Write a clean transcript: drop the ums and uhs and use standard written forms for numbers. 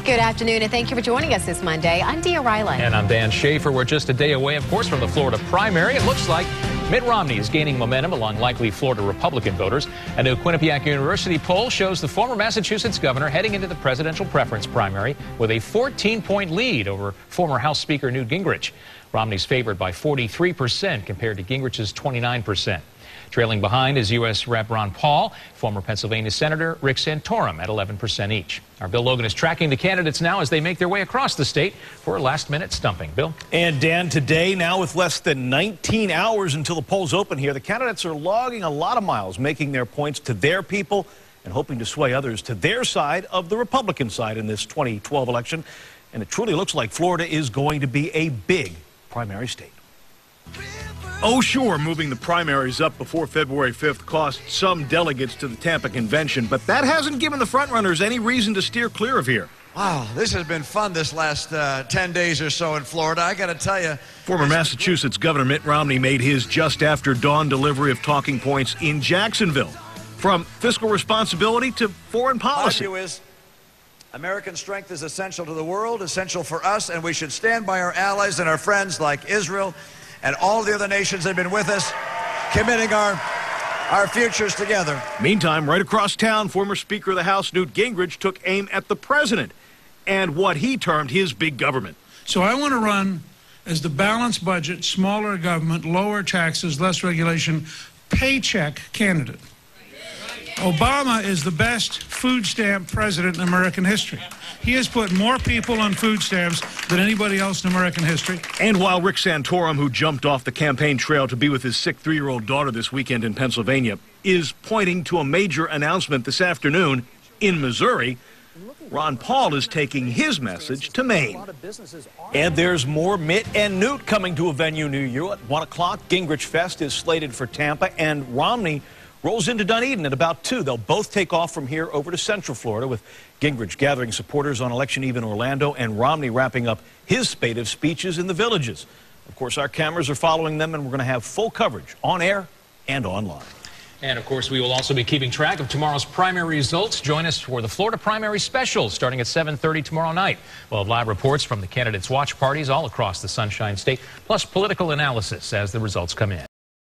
Good afternoon, and thank you for joining us this Monday. I'm Dia Ryland. And I'm Dan Schaefer. We're just a day away, of course, from the Florida primary. It looks like Mitt Romney is gaining momentum among likely Florida Republican voters. A new Quinnipiac University poll shows the former Massachusetts governor heading into the presidential preference primary with a 14-point lead over former House Speaker Newt Gingrich. Romney's favored by 43% compared to Gingrich's 29%. Trailing behind is U.S. Rep. Ron Paul, former Pennsylvania Senator Rick Santorum at 11% each. Our Bill Logan is tracking the candidates now as they make their way across the state for a last-minute stumping. Bill? And Dan, today, now with less than 19 hours until the polls open here, the candidates are logging a lot of miles, making their points to their people and hoping to sway others to their side of the Republican side in this 2012 election. And it truly looks like Florida is going to be a big primary state. Oh, sure, moving the primaries up before February 5th cost some delegates to the Tampa convention, but that hasn't given the frontrunners any reason to steer clear of here. Wow, this has been fun this last 10 days or so in Florida. I got to tell you. Former Massachusetts Governor Mitt Romney made his just after dawn delivery of talking points in Jacksonville. From fiscal responsibility to foreign policy. My view is American strength is essential to the world, essential for us, and we should stand by our allies and our friends like Israel and all the other nations that have been with us, committing our futures together. Meantime, right across town, former Speaker of the House Newt Gingrich took aim at the president and what he termed his big government. So I want to run as the balanced budget, smaller government, lower taxes, less regulation, paycheck candidate. Obama is the best food stamp president in American history. He has put more people on food stamps than anybody else in American history. And while Rick Santorum, who jumped off the campaign trail to be with his sick 3-year-old daughter this weekend in Pennsylvania, is pointing to a major announcement this afternoon in Missouri, Ron Paul is taking his message to Maine. And there's more Mitt and Newt coming to a venue near you at 1 o'clock. Gingrich Fest is slated for Tampa, and Romney rolls into Dunedin at about 2. They'll both take off from here over to Central Florida, with Gingrich gathering supporters on Election Eve in Orlando and Romney wrapping up his spate of speeches in the villages. Of course, our cameras are following them, and we're going to have full coverage on air and online. And, of course, we will also be keeping track of tomorrow's primary results. Join us for the Florida Primary Special starting at 7:30 tomorrow night. We'll have live reports from the candidates' watch parties all across the Sunshine State, plus political analysis as the results come in.